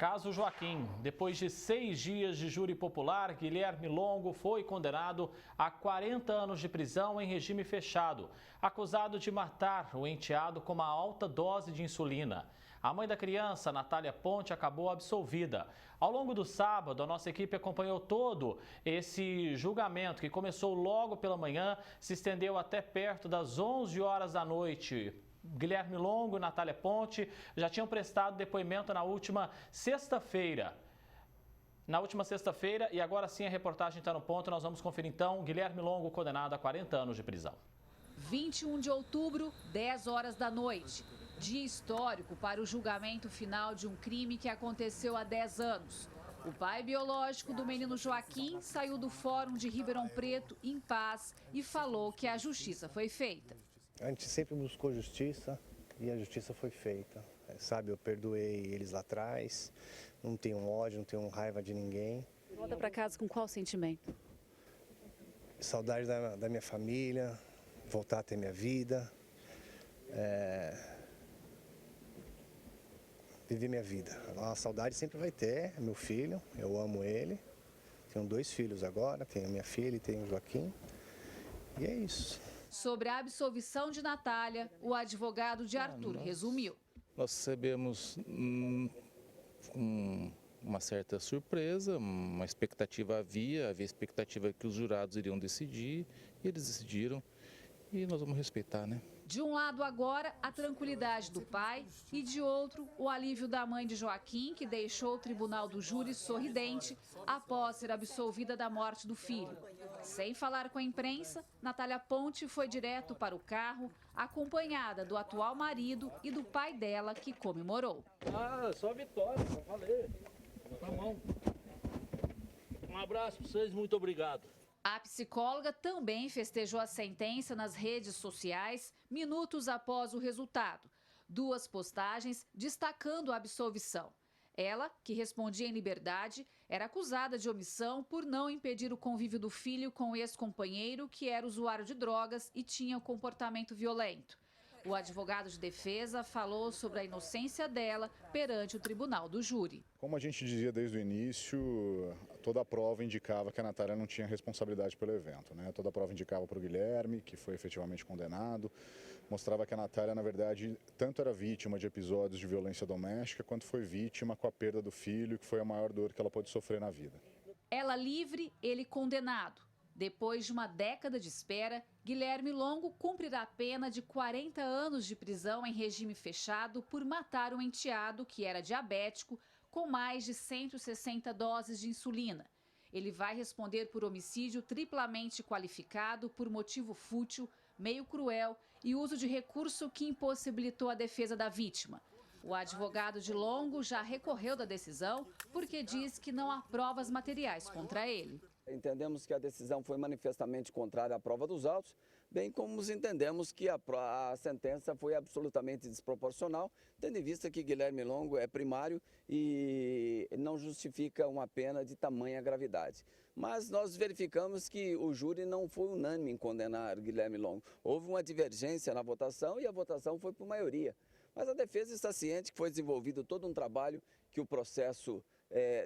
Caso Joaquim. Depois de 6 dias de júri popular, Guilherme Longo foi condenado a 40 anos de prisão em regime fechado, acusado de matar o enteado com uma alta dose de insulina. A mãe da criança, Natália Ponte, acabou absolvida. Ao longo do sábado, a nossa equipe acompanhou todo esse julgamento, que começou logo pela manhã, se estendeu até perto das 11 horas da noite. Guilherme Longo e Natália Ponte já tinham prestado depoimento na última sexta-feira. E agora sim a reportagem está no ponto. Nós vamos conferir então. Guilherme Longo condenado a 40 anos de prisão. 21 de outubro, 10 horas da noite. Dia histórico para o julgamento final de um crime que aconteceu há 10 anos. O pai biológico do menino Joaquim saiu do Fórum de Ribeirão Preto em paz e falou que a justiça foi feita. A gente sempre buscou justiça e a justiça foi feita. Sabe, eu perdoei eles lá atrás, não tenho ódio, não tenho raiva de ninguém. Volta para casa com qual sentimento? Saudade da minha família, voltar a ter minha vida, viver minha vida. A saudade sempre vai ter, é meu filho, eu amo ele. Tenho 2 filhos agora, tenho minha filha e tenho o Joaquim. E é isso. Sobre a absolvição de Natália, o advogado de Arthur resumiu. Nós recebemos uma certa surpresa, uma expectativa havia expectativa que os jurados iriam decidir, e eles decidiram, e nós vamos respeitar, né? De um lado agora, a tranquilidade do pai e de outro, o alívio da mãe de Joaquim, que deixou o tribunal do júri sorridente após ser absolvida da morte do filho. Sem falar com a imprensa, Natália Ponte foi direto para o carro, acompanhada do atual marido e do pai dela, que comemorou. Só vitória, só falei. Tá bom. Um abraço para vocês, muito obrigado. A psicóloga também festejou a sentença nas redes sociais, minutos após o resultado. 2 postagens destacando a absolvição. Ela, que respondia em liberdade, era acusada de omissão por não impedir o convívio do filho com o ex-companheiro, que era usuário de drogas e tinha um comportamento violento. O advogado de defesa falou sobre a inocência dela perante o tribunal do júri. Como a gente dizia desde o início, toda a prova indicava que a Natália não tinha responsabilidade pelo evento, né? Toda a prova indicava para o Guilherme, que foi efetivamente condenado, mostrava que a Natália, na verdade, tanto era vítima de episódios de violência doméstica, quanto foi vítima com a perda do filho, que foi a maior dor que ela pôde sofrer na vida. Ela livre, ele condenado. Depois de uma década de espera, Guilherme Longo cumprirá a pena de 40 anos de prisão em regime fechado por matar um enteado que era diabético com mais de 160 doses de insulina. Ele vai responder por homicídio triplamente qualificado por motivo fútil, meio cruel e uso de recurso que impossibilitou a defesa da vítima. O advogado de Longo já recorreu da decisão porque diz que não há provas materiais contra ele. Entendemos que a decisão foi manifestamente contrária à prova dos autos, bem como entendemos que a sentença foi absolutamente desproporcional, tendo em vista que Guilherme Longo é primário e não justifica uma pena de tamanha gravidade. Mas nós verificamos que o júri não foi unânime em condenar Guilherme Longo. Houve uma divergência na votação e a votação foi por maioria. Mas a defesa está ciente que foi desenvolvido todo um trabalho que o processo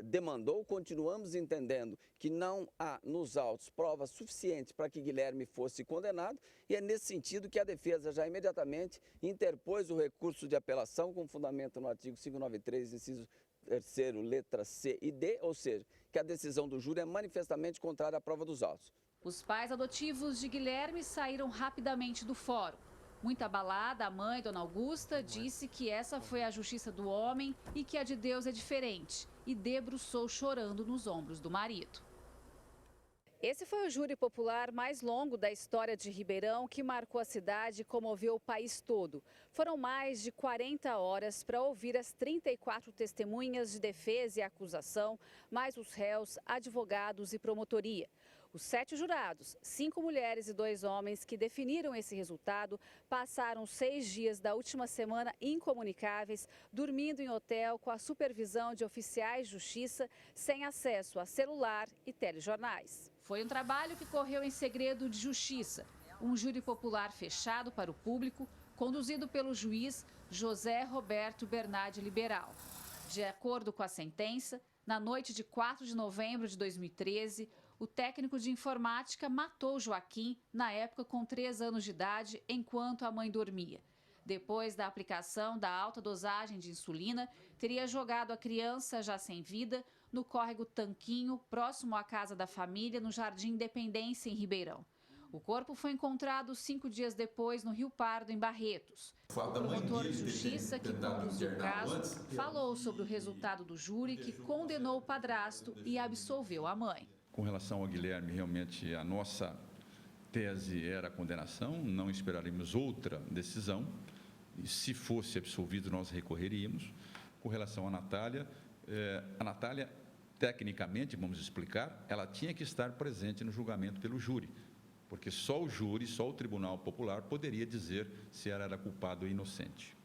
demandou. Continuamos entendendo que não há nos autos provas suficientes para que Guilherme fosse condenado e é nesse sentido que a defesa já imediatamente interpôs o recurso de apelação com fundamento no artigo 593, inciso 3º, letra C e D, ou seja, que a decisão do júri é manifestamente contrária à prova dos autos. Os pais adotivos de Guilherme saíram rapidamente do fórum. Muito abalada, a mãe, Dona Augusta, disse que essa foi a justiça do homem e que a de Deus é diferente, e debruçou chorando nos ombros do marido. Esse foi o júri popular mais longo da história de Ribeirão, que marcou a cidade e comoveu o país todo. Foram mais de 40 horas para ouvir as 34 testemunhas de defesa e acusação, mais os réus, advogados e promotoria. Os 7 jurados, 5 mulheres e 2 homens que definiram esse resultado, passaram 6 dias da última semana incomunicáveis, dormindo em hotel com a supervisão de oficiais de justiça, sem acesso a celular e telejornais. Foi um trabalho que correu em segredo de justiça. Um júri popular fechado para o público, conduzido pelo juiz José Roberto Bernardi Liberal. De acordo com a sentença, na noite de 4 de novembro de 2013, o técnico de informática matou Joaquim, na época com 3 anos de idade, enquanto a mãe dormia. Depois da aplicação da alta dosagem de insulina, teria jogado a criança, já sem vida, no córrego Tanquinho, próximo à casa da família, no Jardim Independência, em Ribeirão. O corpo foi encontrado 5 dias depois no Rio Pardo, em Barretos. O promotor de justiça que conduziu o caso falou sobre o resultado do júri que condenou o padrasto e absolveu a mãe. Com relação ao Guilherme, realmente a nossa tese era a condenação, não esperaríamos outra decisão. E se fosse absolvido, nós recorreríamos. Com relação à Natália, tecnicamente, vamos explicar, ela tinha que estar presente no julgamento pelo júri, porque só o júri, só o Tribunal Popular poderia dizer se ela era culpada ou inocente.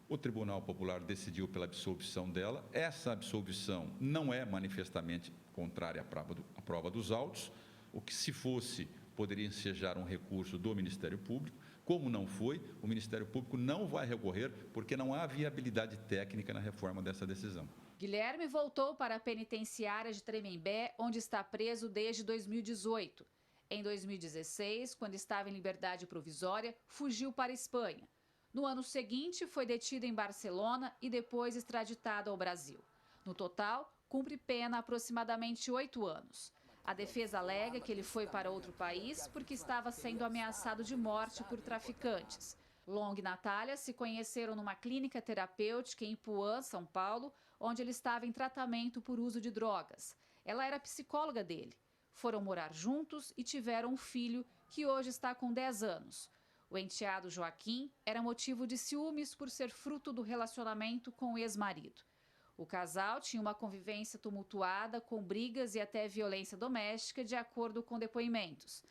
O Tribunal Popular decidiu pela absolvição dela. Essa absolvição não é manifestamente contrária à prova dos autos. O que, se fosse, poderia ensejar um recurso do Ministério Público. Como não foi, o Ministério Público não vai recorrer, porque não há viabilidade técnica na reforma dessa decisão. Guilherme voltou para a penitenciária de Tremembé, onde está preso desde 2018. Em 2016, quando estava em liberdade provisória, fugiu para a Espanha. No ano seguinte, foi detido em Barcelona e depois extraditado ao Brasil. No total, cumpre pena há aproximadamente 8 anos. A defesa alega que ele foi para outro país porque estava sendo ameaçado de morte por traficantes. Long e Natália se conheceram numa clínica terapêutica em Ipuã, São Paulo, onde ele estava em tratamento por uso de drogas. Ela era psicóloga dele. Foram morar juntos e tiveram um filho que hoje está com 10 anos. O enteado Joaquim era motivo de ciúmes por ser fruto do relacionamento com o ex-marido. O casal tinha uma convivência tumultuada, com brigas e até violência doméstica, de acordo com depoimentos.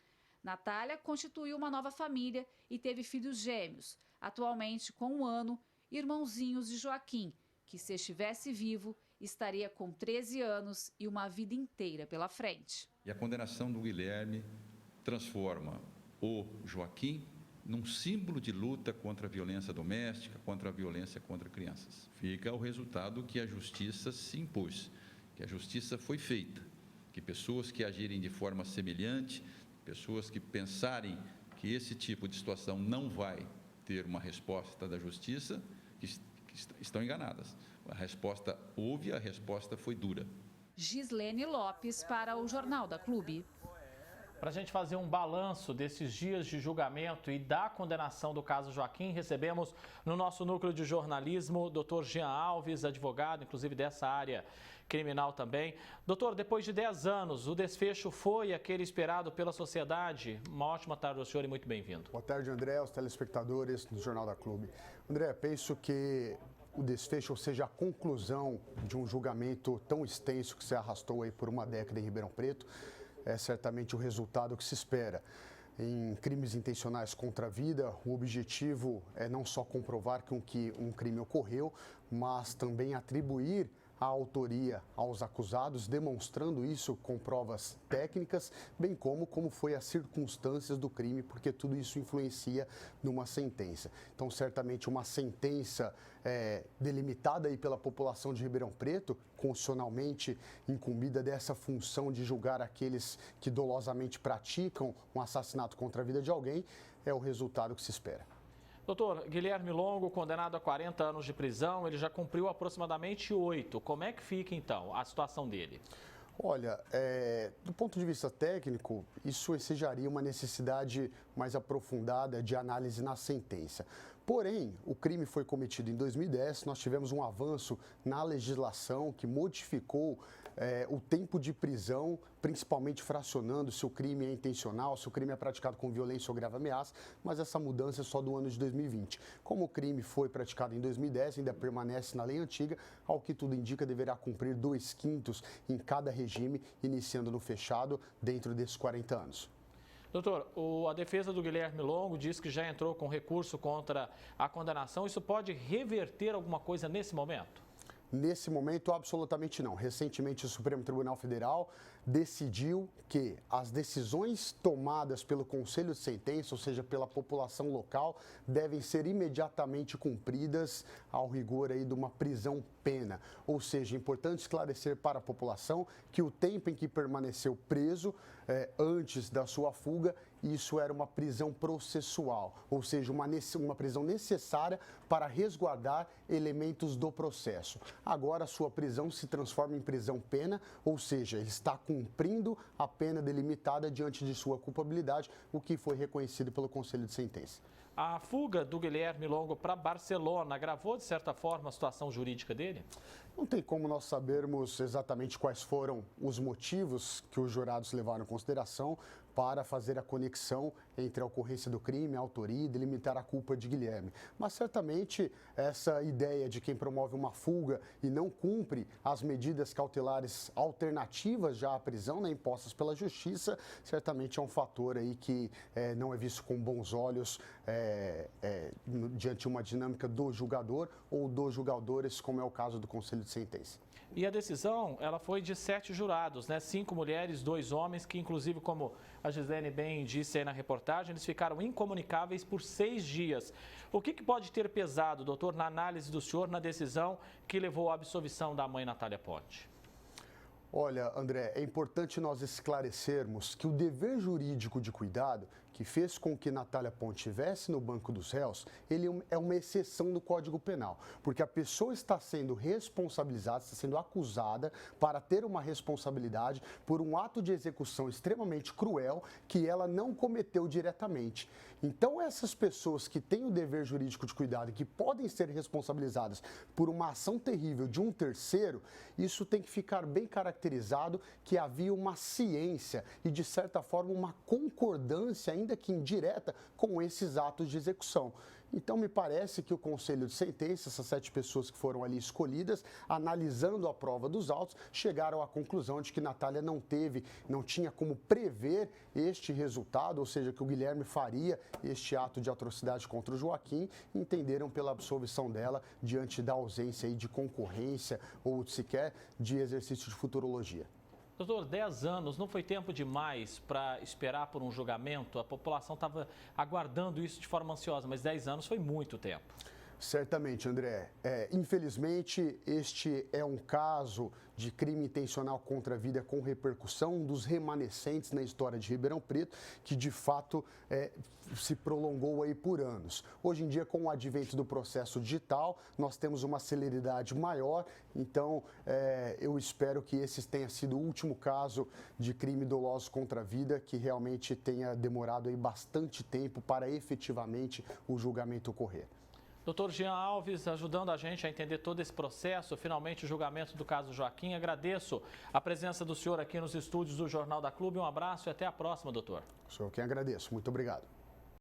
Natália constituiu uma nova família e teve filhos gêmeos, atualmente com 1 ano, irmãozinhos de Joaquim, que, se estivesse vivo, estaria com 13 anos e uma vida inteira pela frente. E a condenação do Guilherme transforma o Joaquim num símbolo de luta contra a violência doméstica, contra a violência contra crianças. Fica o resultado que a justiça se impôs, que a justiça foi feita, que pessoas que agirem de forma semelhante, pessoas que pensarem que esse tipo de situação não vai ter uma resposta da justiça, que estão enganadas. A resposta houve, a resposta foi dura. Gislene Lopes para o Jornal da Clube. Para a gente fazer um balanço desses dias de julgamento e da condenação do caso Joaquim, recebemos no nosso núcleo de jornalismo o Dr. Jean Alves, advogado, inclusive dessa área criminal também. Doutor, depois de 10 anos, o desfecho foi aquele esperado pela sociedade? Uma ótima tarde ao senhor e muito bem-vindo. Boa tarde, André, aos telespectadores do Jornal da Clube. André, penso que o desfecho, ou seja, a conclusão de um julgamento tão extenso que se arrastou aí por uma década em Ribeirão Preto, é certamente o resultado que se espera. Em crimes intencionais contra a vida, o objetivo é não só comprovar que um crime ocorreu, mas também atribuir a autoria aos acusados, demonstrando isso com provas técnicas, bem como foi as circunstâncias do crime, porque tudo isso influencia numa sentença. Então, certamente uma sentença delimitada aí pela população de Ribeirão Preto, constitucionalmente incumbida dessa função de julgar aqueles que dolosamente praticam um assassinato contra a vida de alguém, é o resultado que se espera. Doutor, Guilherme Longo, condenado a 40 anos de prisão, ele já cumpriu aproximadamente 8. Como é que fica, então, a situação dele? Olha, do ponto de vista técnico, isso ensejaria uma necessidade mais aprofundada de análise na sentença. Porém, o crime foi cometido em 2010, nós tivemos um avanço na legislação que modificou o tempo de prisão, principalmente fracionando se o crime é intencional, se o crime é praticado com violência ou grave ameaça, mas essa mudança é só do ano de 2020. Como o crime foi praticado em 2010, ainda permanece na lei antiga, ao que tudo indica, deverá cumprir 2/5 em cada regime, iniciando no fechado dentro desses 40 anos. Doutor, a defesa do Guilherme Longo diz que já entrou com recurso contra a condenação. Isso pode reverter alguma coisa nesse momento? Nesse momento, absolutamente não. Recentemente, o Supremo Tribunal Federal decidiu que as decisões tomadas pelo Conselho de Sentença, ou seja, pela população local, devem ser imediatamente cumpridas ao rigor aí de uma prisão-pena. Ou seja, é importante esclarecer para a população que o tempo em que permaneceu preso antes da sua fuga, isso era uma prisão processual, ou seja, uma prisão necessária para resguardar elementos do processo. Agora, a sua prisão se transforma em prisão-pena, ou seja, ele está cumprindo a pena delimitada diante de sua culpabilidade, o que foi reconhecido pelo Conselho de Sentença. A fuga do Guilherme Longo para Barcelona agravou, de certa forma, a situação jurídica dele? Não tem como nós sabermos exatamente quais foram os motivos que os jurados levaram em consideração para fazer a conexão entre a ocorrência do crime, a autoria e delimitar a culpa de Guilherme. Mas certamente essa ideia de quem promove uma fuga e não cumpre as medidas cautelares alternativas já à prisão, né, impostas pela Justiça, certamente é um fator aí que não é visto com bons olhos diante de uma dinâmica do julgador ou dos julgadores, como é o caso do Conselho de Sentença. E a decisão, ela foi de 7 jurados, né? 5 mulheres, 2 homens, que inclusive, como a Gislene bem disse aí na reportagem, eles ficaram incomunicáveis por 6 dias. O que pode ter pesado, doutor, na análise do senhor, na decisão que levou à absolvição da mãe Natália Ponte? Olha, André, é importante nós esclarecermos que o dever jurídico de cuidado que fez com que Natália Ponte estivesse no banco dos réus, ele é uma exceção do Código Penal, porque a pessoa está sendo responsabilizada, está sendo acusada para ter uma responsabilidade por um ato de execução extremamente cruel que ela não cometeu diretamente. Então, essas pessoas que têm o dever jurídico de cuidado e que podem ser responsabilizadas por uma ação terrível de um terceiro, isso tem que ficar bem caracterizado que havia uma ciência e, de certa forma, uma concordância, ainda que indireta, com esses atos de execução. Então, me parece que o Conselho de Sentença, essas 7 pessoas que foram ali escolhidas, analisando a prova dos autos, chegaram à conclusão de que Natália não tinha como prever este resultado, ou seja, que o Guilherme faria este ato de atrocidade contra o Joaquim, e entenderam pela absolvição dela diante da ausência aí de concorrência ou sequer de exercício de futurologia. Doutor, 10 anos não foi tempo demais para esperar por um julgamento? A população estava aguardando isso de forma ansiosa, mas 10 anos foi muito tempo. Certamente, André. Infelizmente, este é um caso de crime intencional contra a vida com repercussão, um dos remanescentes na história de Ribeirão Preto, que de fato se prolongou aí por anos. Hoje em dia, com o advento do processo digital, nós temos uma celeridade maior, então eu espero que esse tenha sido o último caso de crime doloso contra a vida, que realmente tenha demorado aí bastante tempo para efetivamente o julgamento ocorrer. Doutor Jean Alves, ajudando a gente a entender todo esse processo, finalmente o julgamento do caso Joaquim. Agradeço a presença do senhor aqui nos estúdios do Jornal da Clube. Um abraço e até a próxima, doutor. Sou eu quem agradeço. Muito obrigado.